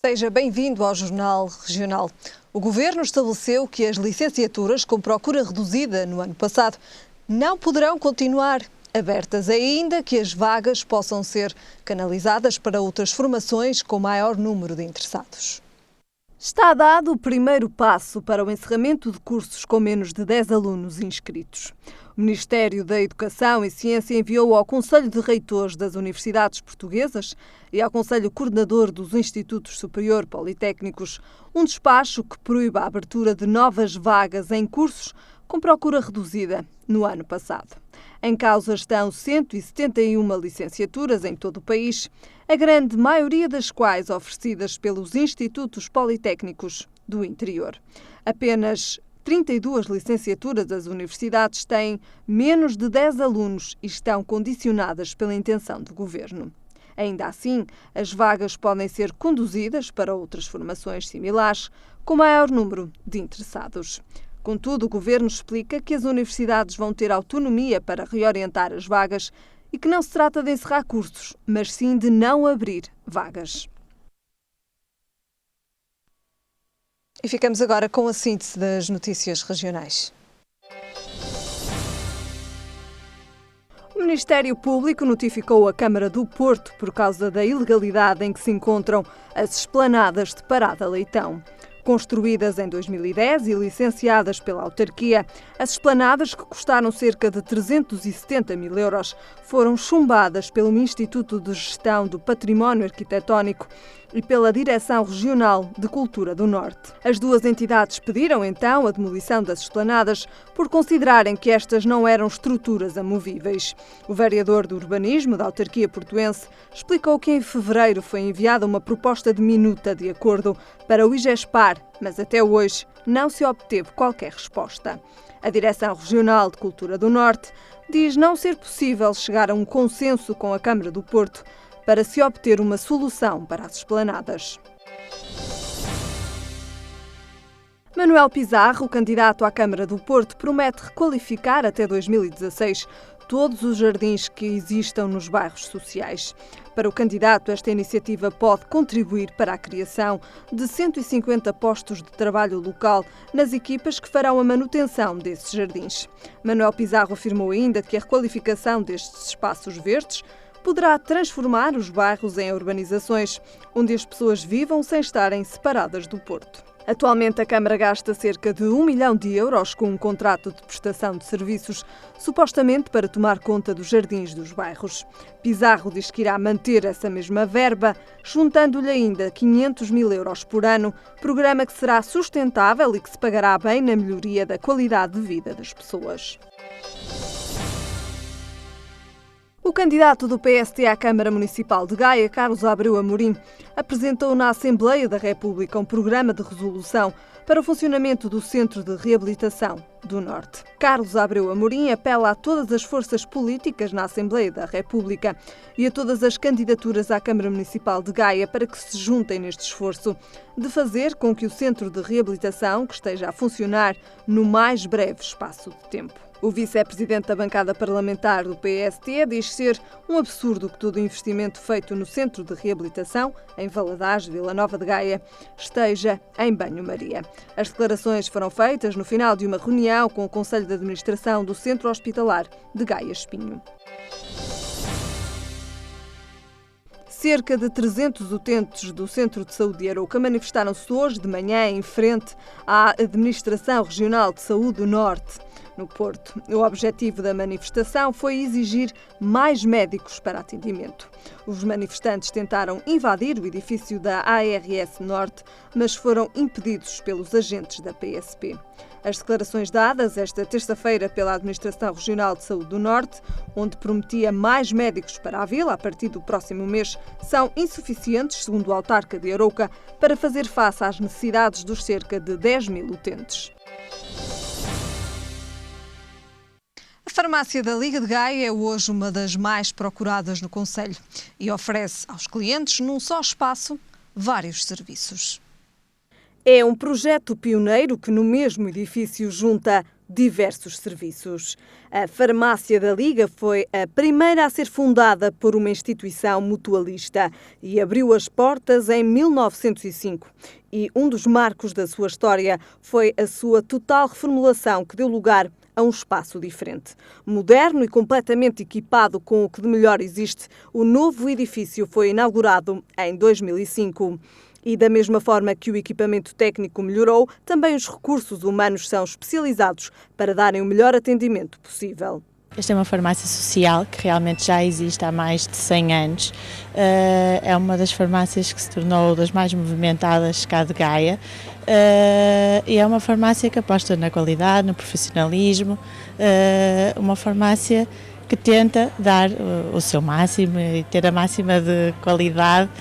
Seja bem-vindo ao Jornal Regional. O Governo estabeleceu que as licenciaturas com procura reduzida no ano passado não poderão continuar abertas, ainda que as vagas possam ser canalizadas para outras formações com maior número de interessados. Está dado o primeiro passo para o encerramento de cursos com menos de 10 alunos inscritos. O Ministério da Educação e Ciência enviou ao Conselho de Reitores das Universidades Portuguesas e ao Conselho Coordenador dos Institutos Superior Politécnicos um despacho que proíbe a abertura de novas vagas em cursos com procura reduzida no ano passado. Em causa estão 171 licenciaturas em todo o país, a grande maioria das quais oferecidas pelos Institutos Politécnicos do interior. Apenas 32 licenciaturas das universidades têm menos de 10 alunos e estão condicionadas pela intenção do Governo. Ainda assim, as vagas podem ser conduzidas para outras formações similares, com maior número de interessados. Contudo, o Governo explica que as universidades vão ter autonomia para reorientar as vagas e que não se trata de encerrar cursos, mas sim de não abrir vagas. E ficamos agora com a síntese das notícias regionais. O Ministério Público notificou a Câmara do Porto por causa da ilegalidade em que se encontram as esplanadas de Parada Leitão. Construídas em 2010 e licenciadas pela autarquia, as esplanadas, que custaram cerca de 370 mil euros, foram chumbadas pelo Instituto de Gestão do Património Arquitetónico e pela Direção Regional de Cultura do Norte. As duas entidades pediram, então, a demolição das esplanadas por considerarem que estas não eram estruturas amovíveis. O vereador do Urbanismo da autarquia portuense explicou que em fevereiro foi enviada uma proposta de minuta de acordo para o IGESPAR, mas até hoje não se obteve qualquer resposta. A Direção Regional de Cultura do Norte diz não ser possível chegar a um consenso com a Câmara do Porto para se obter uma solução para as esplanadas. Manuel Pizarro, candidato à Câmara do Porto, promete requalificar até 2016 todos os jardins que existam nos bairros sociais. Para o candidato, esta iniciativa pode contribuir para a criação de 150 postos de trabalho local nas equipas que farão a manutenção desses jardins. Manuel Pizarro afirmou ainda que a requalificação destes espaços verdes poderá transformar os bairros em urbanizações, onde as pessoas vivam sem estarem separadas do Porto. Atualmente, a Câmara gasta cerca de 1 milhão de euros com um contrato de prestação de serviços, supostamente para tomar conta dos jardins dos bairros. Pizarro diz que irá manter essa mesma verba, juntando-lhe ainda 500 mil euros por ano, programa que será sustentável e que se pagará bem na melhoria da qualidade de vida das pessoas. O candidato do PST à Câmara Municipal de Gaia, Carlos Abreu Amorim, apresentou na Assembleia da República um programa de resolução para o funcionamento do Centro de Reabilitação do Norte. Carlos Abreu Amorim apela a todas as forças políticas na Assembleia da República e a todas as candidaturas à Câmara Municipal de Gaia para que se juntem neste esforço de fazer com que o Centro de Reabilitação que esteja a funcionar no mais breve espaço de tempo. O vice-presidente da bancada parlamentar do PST diz ser um absurdo que todo o investimento feito no Centro de Reabilitação, em Valadares, Vila Nova de Gaia, esteja em banho-maria. As declarações foram feitas no final de uma reunião com o Conselho de Administração do Centro Hospitalar de Gaia Espinho. Cerca de 300 utentes do Centro de Saúde de Arouca manifestaram-se hoje de manhã em frente à Administração Regional de Saúde do Norte, no Porto. O objetivo da manifestação foi exigir mais médicos para atendimento. Os manifestantes tentaram invadir o edifício da ARS Norte, mas foram impedidos pelos agentes da PSP. As declarações dadas esta terça-feira pela Administração Regional de Saúde do Norte, onde prometia mais médicos para a vila a partir do próximo mês, são insuficientes, segundo o autarca de Arouca, para fazer face às necessidades dos cerca de 10 mil utentes. A farmácia da Liga de Gaia é hoje uma das mais procuradas no concelho e oferece aos clientes, num só espaço, vários serviços. É um projeto pioneiro que no mesmo edifício junta diversos serviços. A Farmácia da Liga foi a primeira a ser fundada por uma instituição mutualista e abriu as portas em 1905. E um dos marcos da sua história foi a sua total reformulação, que deu lugar a um espaço diferente. Moderno e completamente equipado com o que de melhor existe, o novo edifício foi inaugurado em 2005. E da mesma forma que o equipamento técnico melhorou, também os recursos humanos são especializados para darem o melhor atendimento possível. Esta é uma farmácia social que realmente já existe há mais de 100 anos. É uma das farmácias que se tornou das mais movimentadas cá de Gaia. E é uma farmácia que aposta na qualidade, no profissionalismo, uma farmácia que tenta dar o seu máximo e ter a máxima de qualidade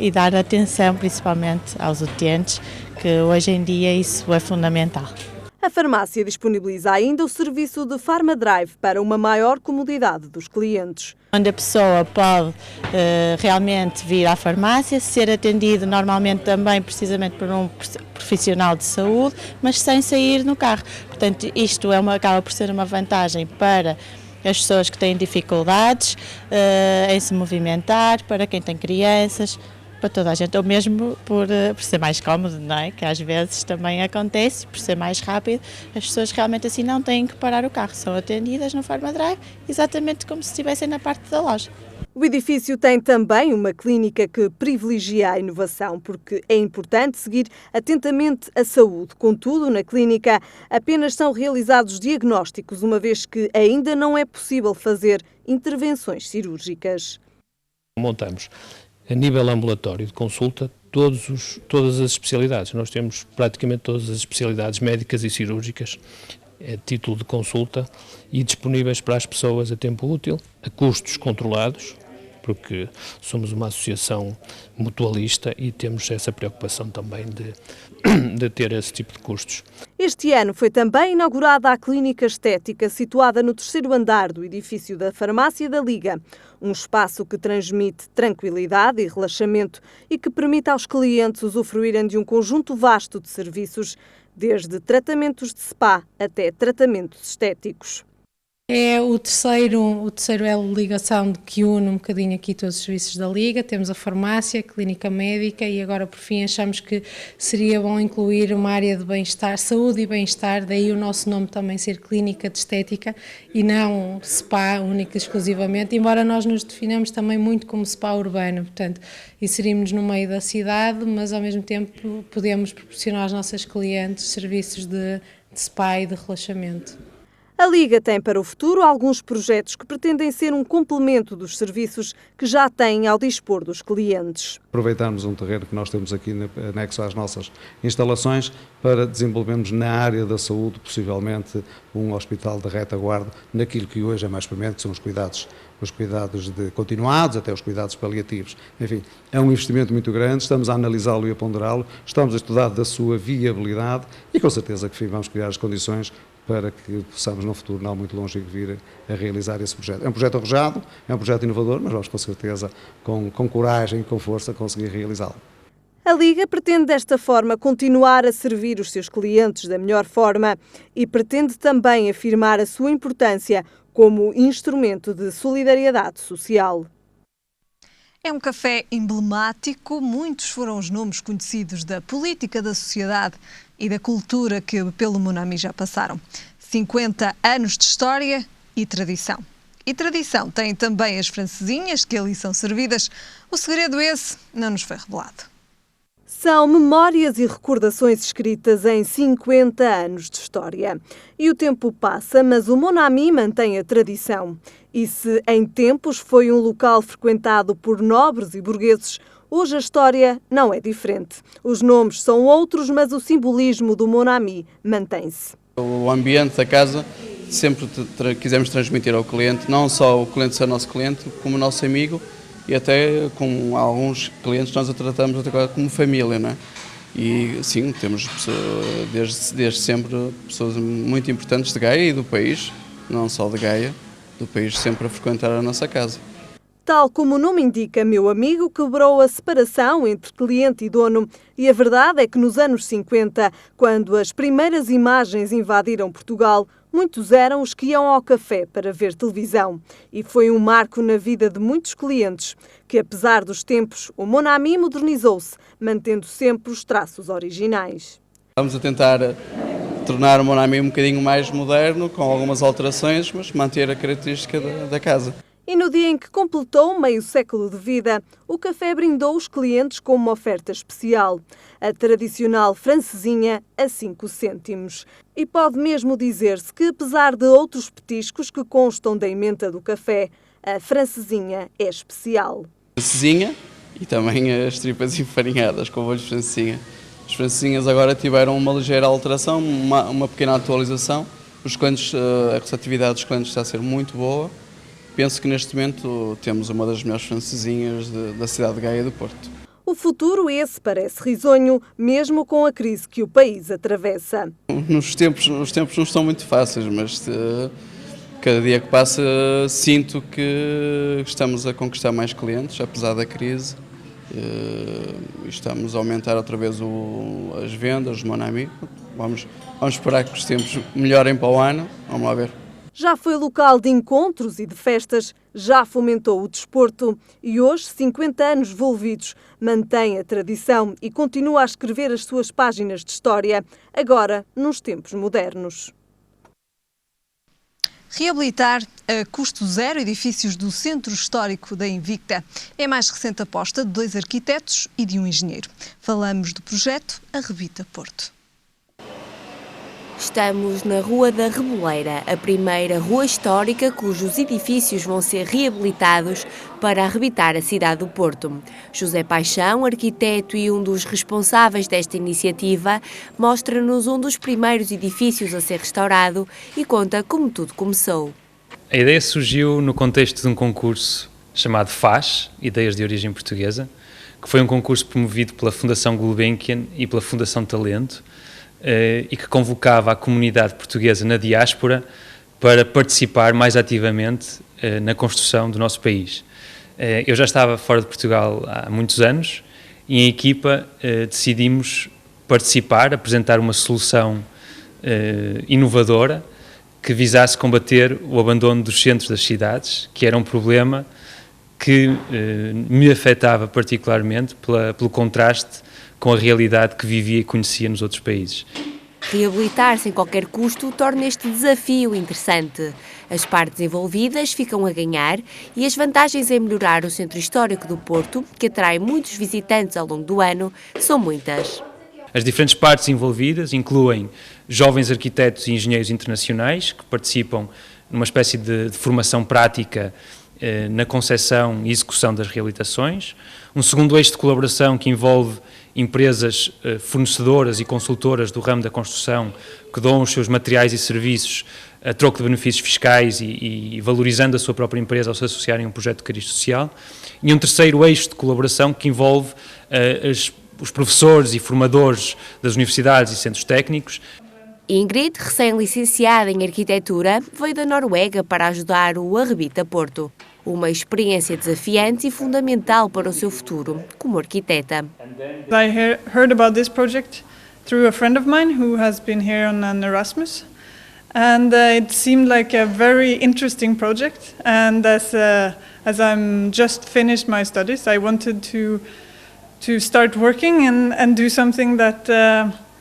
e dar atenção principalmente aos utentes, que hoje em dia isso é fundamental. A farmácia disponibiliza ainda o serviço de PharmaDrive para uma maior comodidade dos clientes. Onde a pessoa pode realmente vir à farmácia, ser atendido normalmente também precisamente por um profissional de saúde, mas sem sair no carro. Portanto, isto acaba por ser uma vantagem para as pessoas que têm dificuldades em se movimentar, para quem tem crianças, para toda a gente, ou mesmo por ser mais cómodo, não é? Que às vezes também acontece, por ser mais rápido, as pessoas realmente assim não têm que parar o carro, são atendidas no PharmaDrive, exatamente como se estivessem na parte da loja. O edifício tem também uma clínica que privilegia a inovação, porque é importante seguir atentamente a saúde. Contudo, na clínica apenas são realizados diagnósticos, uma vez que ainda não é possível fazer intervenções cirúrgicas. Montamos a nível ambulatório de consulta todas as especialidades. Nós temos praticamente todas as especialidades médicas e cirúrgicas a título de consulta e disponíveis para as pessoas a tempo útil, a custos controlados, porque somos uma associação mutualista e temos essa preocupação também de ter esse tipo de custos. Este ano foi também inaugurada a Clínica Estética, situada no 3º andar do edifício da Farmácia da Liga. Um espaço que transmite tranquilidade e relaxamento e que permite aos clientes usufruírem de um conjunto vasto de serviços, desde tratamentos de spa até tratamentos estéticos. É o terceiro elo de ligação que une um bocadinho aqui todos os serviços da Liga. Temos a farmácia, a clínica médica e agora por fim achamos que seria bom incluir uma área de bem-estar, saúde e bem-estar, daí o nosso nome também ser clínica de estética e não spa única e exclusivamente, embora nós nos definamos também muito como spa urbano, portanto inserimos-nos no meio da cidade, mas ao mesmo tempo podemos proporcionar aos nossos clientes serviços de spa e de relaxamento. A Liga tem para o futuro alguns projetos que pretendem ser um complemento dos serviços que já têm ao dispor dos clientes. Aproveitarmos um terreno que nós temos aqui anexo às nossas instalações para desenvolvermos na área da saúde, possivelmente um hospital de retaguarda, naquilo que hoje é mais premente, que são os cuidados continuados, até os cuidados paliativos. Enfim, é um investimento muito grande, estamos a analisá-lo e a ponderá-lo, estamos a estudar da sua viabilidade e com certeza que vamos criar as condições para que possamos no futuro, não muito longe, vir a realizar esse projeto. É um projeto arrojado, é um projeto inovador, mas vamos com certeza, com coragem e com força, conseguir realizá-lo. A Liga pretende desta forma continuar a servir os seus clientes da melhor forma e pretende também afirmar a sua importância como instrumento de solidariedade social. É um café emblemático, muitos foram os nomes conhecidos da política, da sociedade e da cultura que pelo Monami já passaram. 50 anos de história e tradição. E tradição tem também as francesinhas que ali são servidas. O segredo esse não nos foi revelado. São memórias e recordações escritas em 50 anos de história. E o tempo passa, mas o Monami mantém a tradição. E se em tempos foi um local frequentado por nobres e burgueses, hoje a história não é diferente. Os nomes são outros, mas o simbolismo do Monami mantém-se. O ambiente da casa sempre quisemos transmitir ao cliente, não só o cliente ser nosso cliente, como nosso amigo, e até com alguns clientes nós o tratamos até como família, não é? E sim, temos desde sempre pessoas muito importantes de Gaia e do país, não só de Gaia, do país sempre a frequentar a nossa casa. tal como o nome indica, Meu Amigo quebrou a separação entre cliente e dono. E a verdade é que nos anos 50, quando as primeiras imagens invadiram Portugal, muitos eram os que iam ao café para ver televisão. E foi um marco na vida de muitos clientes, que apesar dos tempos, o Mon Ami modernizou-se, mantendo sempre os traços originais. Estamos a tentar tornar o Mon Ami um bocadinho mais moderno, com algumas alterações, mas manter a característica da casa. E no dia em que completou meio século de vida, o café brindou os clientes com uma oferta especial, a tradicional francesinha a 5 cêntimos. E pode mesmo dizer-se que, apesar de outros petiscos que constam da ementa do café, a francesinha é especial. Francesinha e também as tripas enfarinhadas com molho de francesinha. As francesinhas agora tiveram uma ligeira alteração, uma pequena atualização. Os clientes, a receptividade dos clientes está a ser muito boa. Penso que neste momento temos uma das melhores francesinhas da cidade de Gaia do Porto. O futuro esse parece risonho, mesmo com a crise que o país atravessa. Os tempos não estão muito fáceis, mas cada dia que passa sinto que estamos a conquistar mais clientes, apesar da crise. Estamos a aumentar outra vez as vendas do Mon Ami. Vamos esperar que os tempos melhorem para o ano. Vamos lá ver. Já foi local de encontros e de festas, já fomentou o desporto e hoje, 50 anos envolvidos, mantém a tradição e continua a escrever as suas páginas de história, agora nos tempos modernos. Reabilitar a custo zero edifícios do Centro Histórico da Invicta é a mais recente aposta de 2 arquitetos e de um engenheiro. Falamos do projeto Arrebita Porto. Estamos na Rua da Reboleira, a primeira rua histórica cujos edifícios vão ser reabilitados para arrebitar a cidade do Porto. José Paixão, arquiteto e um dos responsáveis desta iniciativa, mostra-nos um dos primeiros edifícios a ser restaurado e conta como tudo começou. A ideia surgiu no contexto de um concurso chamado FAS, Ideias de Origem Portuguesa, que foi um concurso promovido pela Fundação Gulbenkian e pela Fundação Talento, e que convocava a comunidade portuguesa na diáspora para participar mais ativamente na construção do nosso país. Eu já estava fora de Portugal há muitos anos e em equipa decidimos participar, apresentar uma solução inovadora que visasse combater o abandono dos centros das cidades, que era um problema que me afetava particularmente pelo contraste com a realidade que vivia e conhecia nos outros países. Reabilitar sem qualquer custo torna este desafio interessante. As partes envolvidas ficam a ganhar e as vantagens em melhorar o Centro Histórico do Porto, que atrai muitos visitantes ao longo do ano, são muitas. As diferentes partes envolvidas incluem jovens arquitetos e engenheiros internacionais que participam numa espécie de formação prática na concepção e execução das reabilitações. Um segundo eixo de colaboração que envolve empresas fornecedoras e consultoras do ramo da construção que dão os seus materiais e serviços a troco de benefícios fiscais e valorizando a sua própria empresa ao se associarem a um projeto de cariz social. E um terceiro eixo de colaboração que envolve os professores e formadores das universidades e centros técnicos. Ingrid, recém-licenciada em Arquitetura, veio da Noruega para ajudar o Arrebita Porto. Uma experiência desafiante e fundamental para o seu futuro como arquiteta. I heard about this project through a friend of mine who has been here on an Erasmus, and it seemed like a very interesting project. And as I'm just finished my studies, I wanted to start working and do something that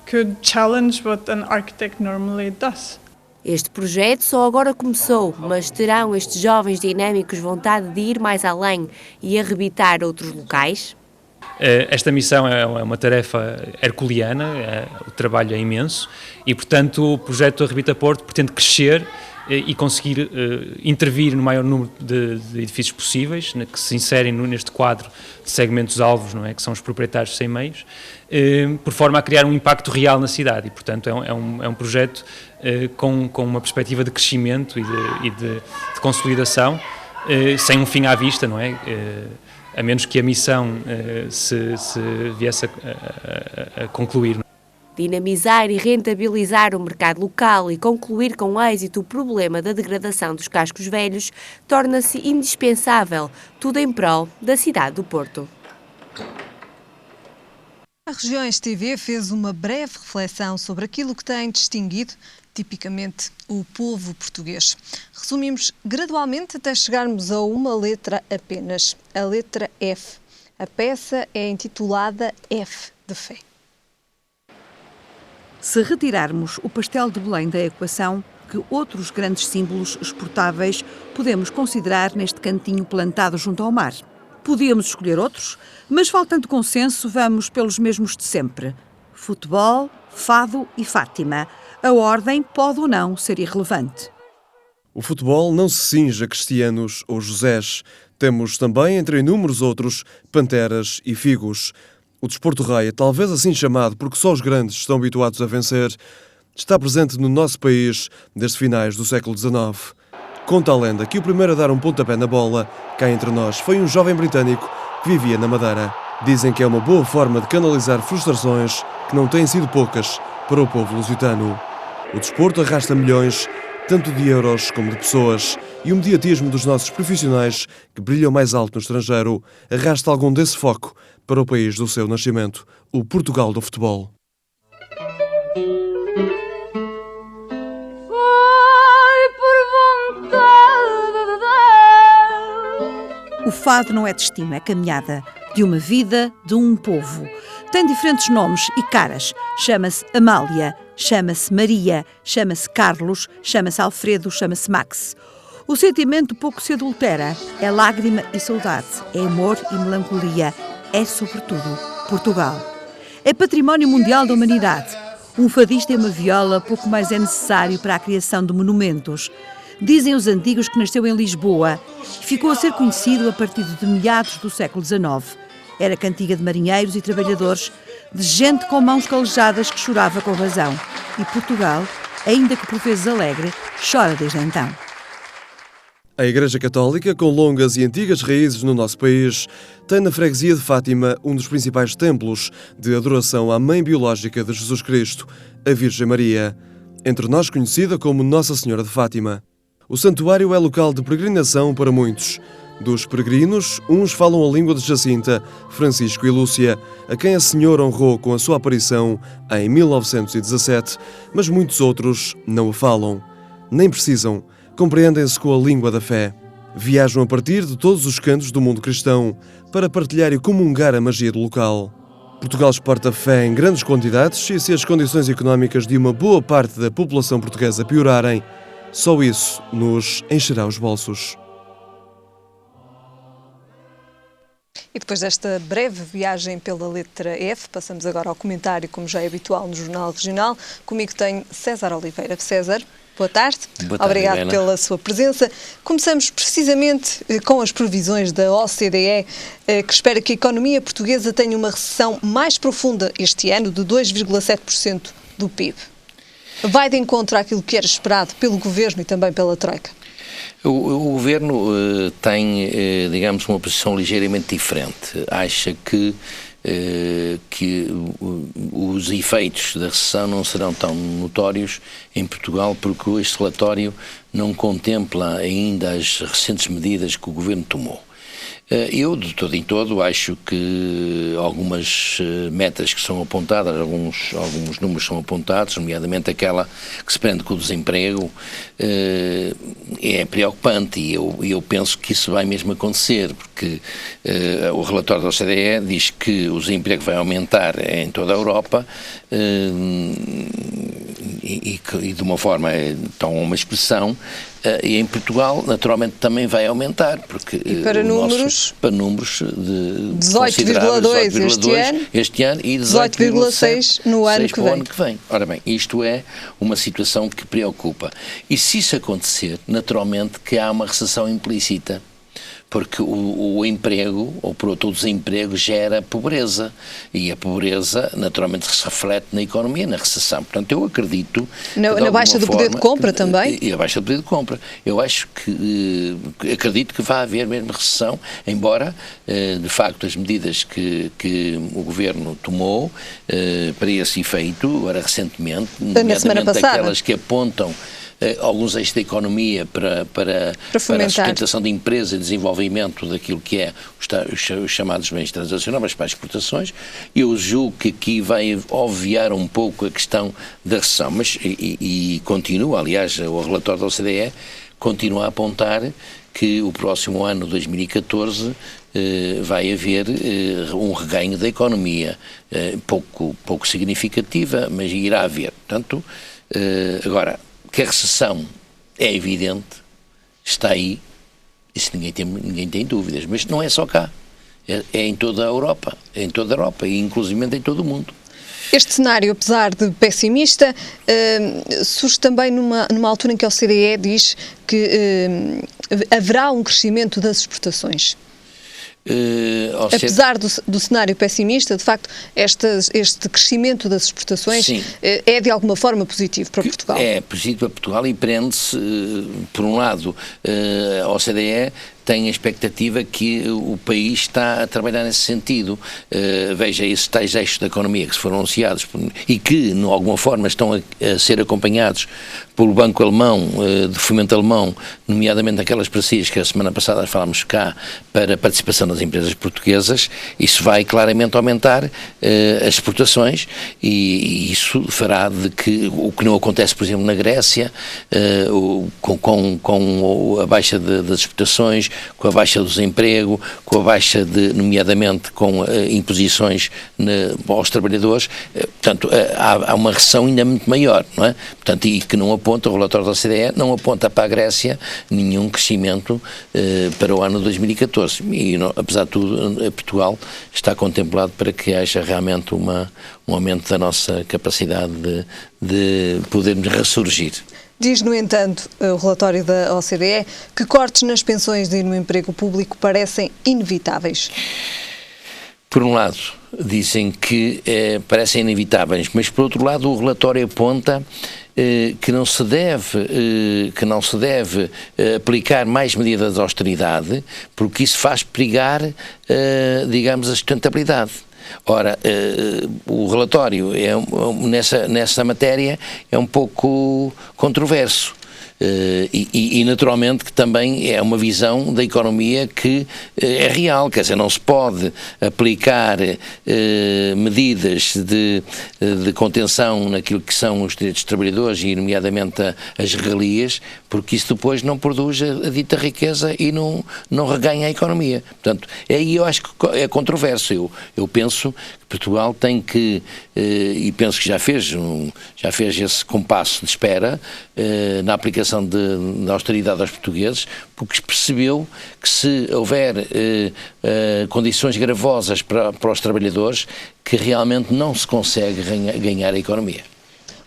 could challenge what an architect normally does. Este projeto só agora começou, mas terão estes jovens dinâmicos vontade de ir mais além e arrebitar outros locais? Esta missão é uma tarefa herculeana, o trabalho é imenso e, portanto, o projeto Arrebita Porto pretende crescer e conseguir intervir no maior número de edifícios possíveis, que se inserem neste quadro de segmentos-alvos, não é? Que são os proprietários sem meios, por forma a criar um impacto real na cidade e, portanto, é um projeto com uma perspectiva de crescimento e de consolidação, sem um fim à vista, não é? A menos que a missão se viesse a concluir. Dinamizar e rentabilizar o mercado local e concluir com êxito o problema da degradação dos cascos velhos torna-se indispensável, tudo em prol da cidade do Porto. A Regiões TV fez uma breve reflexão sobre aquilo que tem distinguido tipicamente o povo português. Resumimos gradualmente até chegarmos a uma letra apenas, a letra F. A peça é intitulada F de Fé. Se retirarmos o pastel de Belém da equação, que outros grandes símbolos exportáveis podemos considerar neste cantinho plantado junto ao mar? Podíamos escolher outros, mas faltando consenso, vamos pelos mesmos de sempre. Futebol, fado e Fátima. A ordem pode ou não ser irrelevante. O futebol não se cinge a cristianos ou Josés. Temos também, entre inúmeros outros, panteras e figos. O desporto rei, talvez assim chamado porque só os grandes estão habituados a vencer, está presente no nosso país desde finais do século XIX. Conta a lenda que o primeiro a dar um pontapé na bola, cá entre nós, foi um jovem britânico que vivia na Madeira. Dizem que é uma boa forma de canalizar frustrações que não têm sido poucas para o povo lusitano. O desporto arrasta milhões, tanto de euros como de pessoas, e o mediatismo dos nossos profissionais, que brilham mais alto no estrangeiro, arrasta algum desse foco para o país do seu nascimento, o Portugal do futebol. O fado não é destino, é caminhada de uma vida, de um povo. Tem diferentes nomes e caras. Chama-se Amália, chama-se Maria, chama-se Carlos, chama-se Alfredo, chama-se Max. O sentimento pouco se adultera. É lágrima e saudade, é amor e melancolia. É, sobretudo, Portugal. É património mundial da humanidade. Um fadista e uma viola pouco mais é necessário para a criação de monumentos. Dizem os antigos que nasceu em Lisboa e ficou a ser conhecido a partir de meados do século XIX. Era cantiga de marinheiros e trabalhadores, de gente com mãos calejadas que chorava com razão. E Portugal, ainda que por vezes alegre, chora desde então. A Igreja Católica, com longas e antigas raízes no nosso país, tem na freguesia de Fátima um dos principais templos de adoração à Mãe Biológica de Jesus Cristo, a Virgem Maria, entre nós conhecida como Nossa Senhora de Fátima. O santuário é local de peregrinação para muitos. Dos peregrinos, uns falam a língua de Jacinta, Francisco e Lúcia, a quem a Senhora honrou com a sua aparição em 1917, mas muitos outros não a falam. Nem precisam, compreendem-se com a língua da fé. Viajam a partir de todos os cantos do mundo cristão para partilhar e comungar a magia do local. Portugal exporta fé em grandes quantidades e se as condições económicas de uma boa parte da população portuguesa piorarem, só isso nos encherá os bolsos. E depois desta breve viagem pela letra F, passamos agora ao comentário, como já é habitual no Jornal Regional. Comigo tenho César Oliveira. César, boa tarde. Boa tarde, obrigado Helena, pela sua presença. Começamos precisamente com as previsões da OCDE, que espera que a economia portuguesa tenha uma recessão mais profunda este ano, de 2,7% do PIB. Vai de encontro àquilo que era esperado pelo Governo e também pela Troika? O Governo tem, digamos, uma posição ligeiramente diferente. Acha que os efeitos da recessão não serão tão notórios em Portugal porque este relatório não contempla ainda as recentes medidas que o Governo tomou. Eu, de todo em todo, acho que algumas metas que são apontadas, alguns números são apontados, nomeadamente aquela que se prende com o desemprego, é preocupante e eu penso que isso vai mesmo acontecer, porque o relatório da OCDE diz que o desemprego vai aumentar em toda a Europa e de uma forma, tão uma expressão, e em Portugal, naturalmente, também vai aumentar, porque e para números de 18,2 este ano e 18,6 no ano que vem. Ora bem, isto é uma situação que preocupa. E se isso acontecer, naturalmente que há uma recessão implícita, porque o emprego, ou por outro, o desemprego gera pobreza, e a pobreza naturalmente se reflete na economia, na recessão. Portanto, eu acredito... Na baixa do poder de compra também? E a baixa do poder de compra. Eu acho que, acredito que vai haver mesmo recessão, embora, de facto, as medidas que o Governo tomou para esse efeito, agora recentemente, nomeadamente aquelas que apontam alguns eixos da economia para a sustentação de empresa e desenvolvimento daquilo que é os chamados bens transacionais para as exportações, eu julgo que aqui vai obviar um pouco a questão da recessão, mas e continua, aliás, o relatório da OCDE continua a apontar que o próximo ano, 2014, vai haver um reganho da economia, pouco significativa, mas irá haver. Portanto, agora, que a recessão é evidente, está aí, isso ninguém tem dúvidas, mas não é só cá, é em toda a Europa, e inclusivamente em todo o mundo. Este cenário, apesar de pessimista, surge também numa altura em que a OCDE diz que haverá um crescimento das exportações. Apesar do cenário pessimista, de facto, este crescimento das exportações é de alguma forma positivo para Portugal? É positivo para Portugal e prende-se, por um lado, a OCDE tem a expectativa que o país está a trabalhar nesse sentido. Veja, esses tais eixos da economia que se foram anunciados e que, de alguma forma, estão a ser acompanhados pelo Banco Alemão, de Fomento Alemão, nomeadamente aquelas parcerias que a semana passada falámos cá para a participação das empresas portuguesas, isso vai claramente aumentar as exportações e isso fará de que o que não acontece, por exemplo, na Grécia, com a baixa das exportações, com a baixa do desemprego, com a baixa nomeadamente com imposições aos trabalhadores, portanto, há uma recessão ainda muito maior, não é? Portanto, e que não aponta, o relatório da OCDE não aponta para a Grécia nenhum crescimento para o ano 2014. E, apesar de tudo, Portugal está contemplado para que haja realmente um aumento da nossa capacidade de podermos ressurgir. Diz, no entanto, o relatório da OCDE que cortes nas pensões e no emprego público parecem inevitáveis. Por um lado, dizem que parecem inevitáveis, mas por outro lado o relatório aponta que não se deve aplicar mais medidas de austeridade, porque isso faz perigar, digamos, a sustentabilidade. Ora, o relatório nessa matéria é um pouco controverso. E naturalmente que também é uma visão da economia que é real, quer dizer, não se pode aplicar medidas de contenção naquilo que são os direitos dos trabalhadores e nomeadamente as regalias, porque isso depois não produz a dita riqueza e não reganha a economia. Portanto, aí eu acho que é controverso. Eu penso que Portugal tem que, e penso que já fez esse compasso de espera na aplicação da austeridade aos portugueses, porque percebeu que se houver condições gravosas para os trabalhadores, que realmente não se consegue ganhar a economia.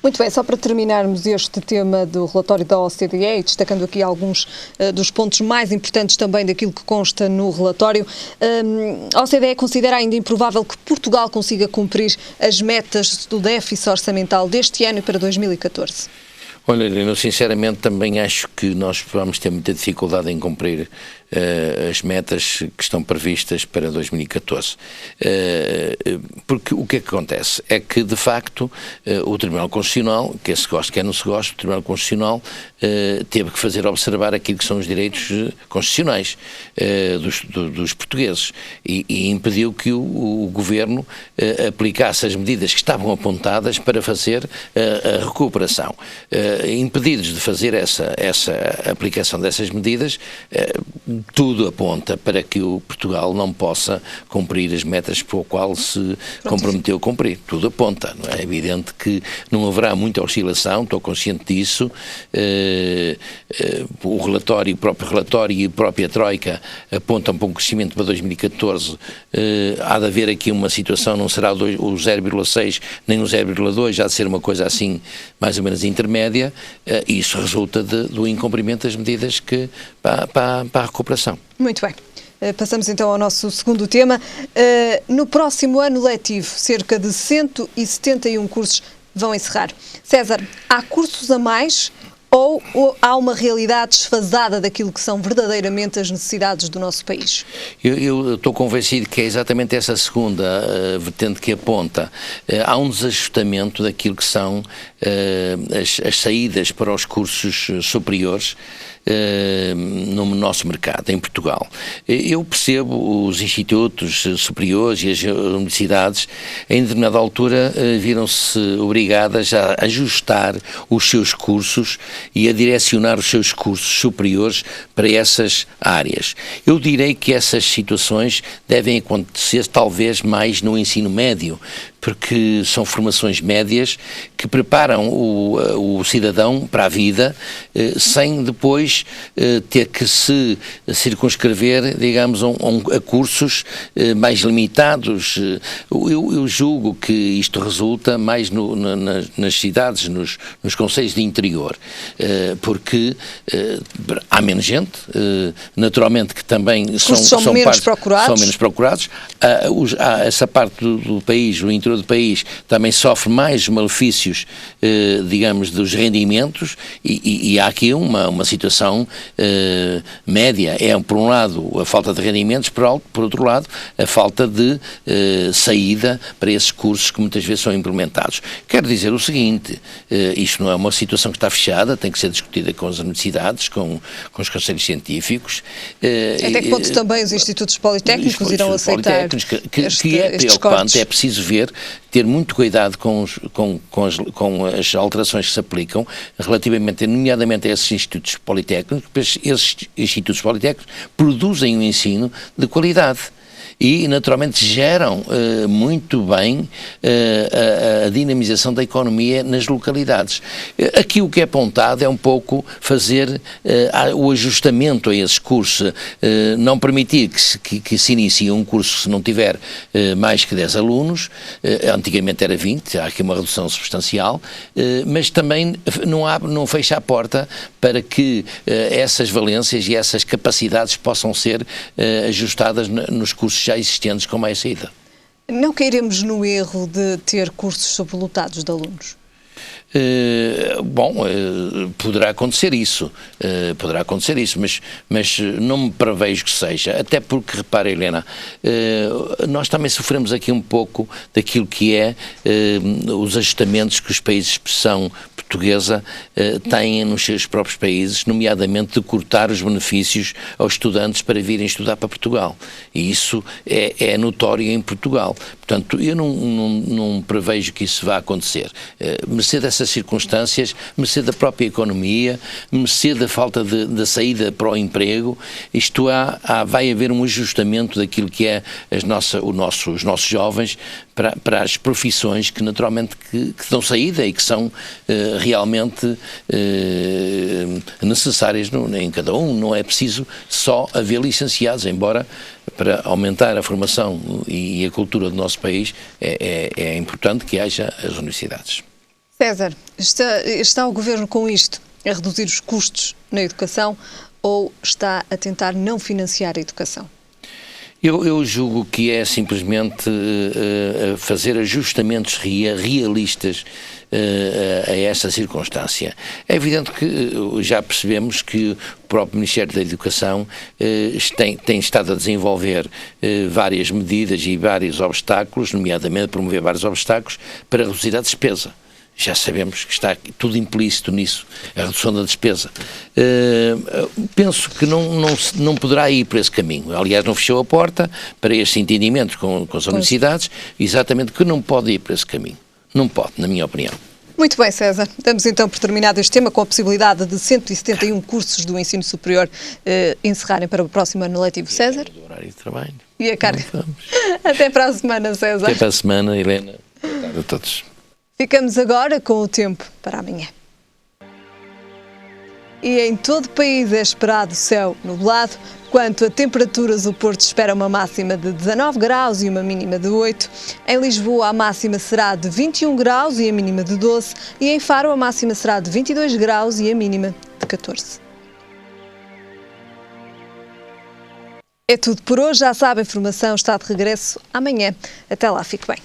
Muito bem, só para terminarmos este tema do relatório da OCDE e destacando aqui alguns dos pontos mais importantes também daquilo que consta no relatório, a OCDE considera ainda improvável que Portugal consiga cumprir as metas do déficit orçamental deste ano e para 2014. Olha, eu sinceramente também acho que nós vamos ter muita dificuldade em cumprir as metas que estão previstas para 2014. Porque o que é que acontece? É que, de facto, o Tribunal Constitucional, quer se goste, quer não se goste, o Tribunal Constitucional teve que fazer observar aquilo que são os direitos constitucionais dos portugueses e impediu que o Governo aplicasse as medidas que estavam apontadas para fazer a recuperação. Impedidos de fazer essa aplicação dessas medidas, tudo aponta para que o Portugal não possa cumprir as metas por qual se comprometeu a cumprir. Tudo aponta, não é? É evidente que não haverá muita oscilação, estou consciente disso. O próprio relatório e a própria Troika apontam para um crescimento para 2014. Há de haver aqui uma situação, não será o 0,6 nem o 0,2, há de ser uma coisa assim mais ou menos intermédia, e isso resulta do incumprimento das medidas para a recuperação recuperação. Muito bem. Passamos então ao nosso segundo tema. No próximo ano letivo, cerca de 171 cursos vão encerrar. César, há cursos a mais ou há uma realidade desfasada daquilo que são verdadeiramente as necessidades do nosso país? Eu estou convencido que é exatamente essa segunda vertente que aponta. Há um desajustamento daquilo que são as saídas para os cursos superiores no nosso mercado, em Portugal. Eu percebo os institutos superiores e as universidades, em determinada altura, viram-se obrigadas a ajustar os seus cursos e a direcionar os seus cursos superiores para essas áreas. Eu direi que essas situações devem acontecer talvez mais no ensino médio, porque são formações médias que preparam o cidadão para a vida, sem depois ter que se circunscrever, digamos, a cursos mais limitados. Eu julgo que isto resulta mais nas cidades, nos concelhos de interior, porque há menos gente, naturalmente que também são menos procurados. Essa parte do país, o interior do país, também sofre mais os malefícios, digamos, dos rendimentos e há aqui uma situação média. Por um lado, a falta de rendimentos, por outro lado, a falta de saída para esses cursos que muitas vezes são implementados. Quero dizer o seguinte, isto não é uma situação que está fechada, tem que ser discutida com as universidades, com os conselhos científicos. Até que ponto também os institutos politécnicos irão aceitar que é preocupante, é preciso ver, ter muito cuidado com as alterações que se aplicam relativamente, nomeadamente a esses institutos politécnicos, porque esses institutos politécnicos produzem um ensino de qualidade e, naturalmente, geram muito bem a dinamização da economia nas localidades. Aqui o que é apontado é um pouco fazer o ajustamento a esses cursos, não permitir que se inicie um curso se não tiver mais que 10 alunos, antigamente era 20, há aqui uma redução substancial, mas também não fecha a porta para que essas valências e essas capacidades possam ser ajustadas nos cursos já existentes com mais saída. Não cairemos no erro de ter cursos sobrelotados de alunos? Poderá acontecer isso, mas não me prevejo que seja, até porque, repara, Helena, nós também sofremos aqui um pouco daquilo que é os ajustamentos que os países de expressão portuguesa têm nos seus próprios países, nomeadamente de cortar os benefícios aos estudantes para virem estudar para Portugal, e isso é notório em Portugal. Portanto, eu não prevejo que isso vá acontecer. Mercê dessas circunstâncias, mercê da própria economia, mercê da falta da saída para o emprego, isto vai haver um ajustamento daquilo que é os nossos jovens para as profissões que naturalmente que dão saída e que são realmente necessárias em cada um. Não é preciso só haver licenciados, embora para aumentar a formação e a cultura do nosso país é importante que haja as universidades. César, está o Governo com isto a reduzir os custos na educação ou está a tentar não financiar a educação? Eu julgo que é simplesmente fazer ajustamentos realistas a essa circunstância. É evidente que já percebemos que o próprio Ministério da Educação tem estado a desenvolver várias medidas e vários obstáculos, nomeadamente promover vários obstáculos para reduzir a despesa. Já sabemos que está tudo implícito nisso, a redução da despesa. Penso que não poderá ir por esse caminho. Aliás, não fechou a porta para estes entendimentos com as universidades, exatamente que não pode ir por esse caminho. Não pode, na minha opinião. Muito bem, César. Damos então por terminado este tema com a possibilidade de 171 cursos do ensino superior encerrarem para o próximo ano letivo. César? Do horário de trabalho. E a carga. Até para a semana, César. Até para a semana, Helena. Boa tarde a todos. Ficamos agora com o tempo para amanhã. E em todo o país é esperado céu nublado. Quanto a temperaturas, o Porto espera uma máxima de 19 graus e uma mínima de 8. Em Lisboa, a máxima será de 21 graus e a mínima de 12. E em Faro, a máxima será de 22 graus e a mínima de 14. É tudo por hoje. Já sabe, a informação está de regresso amanhã. Até lá, fique bem.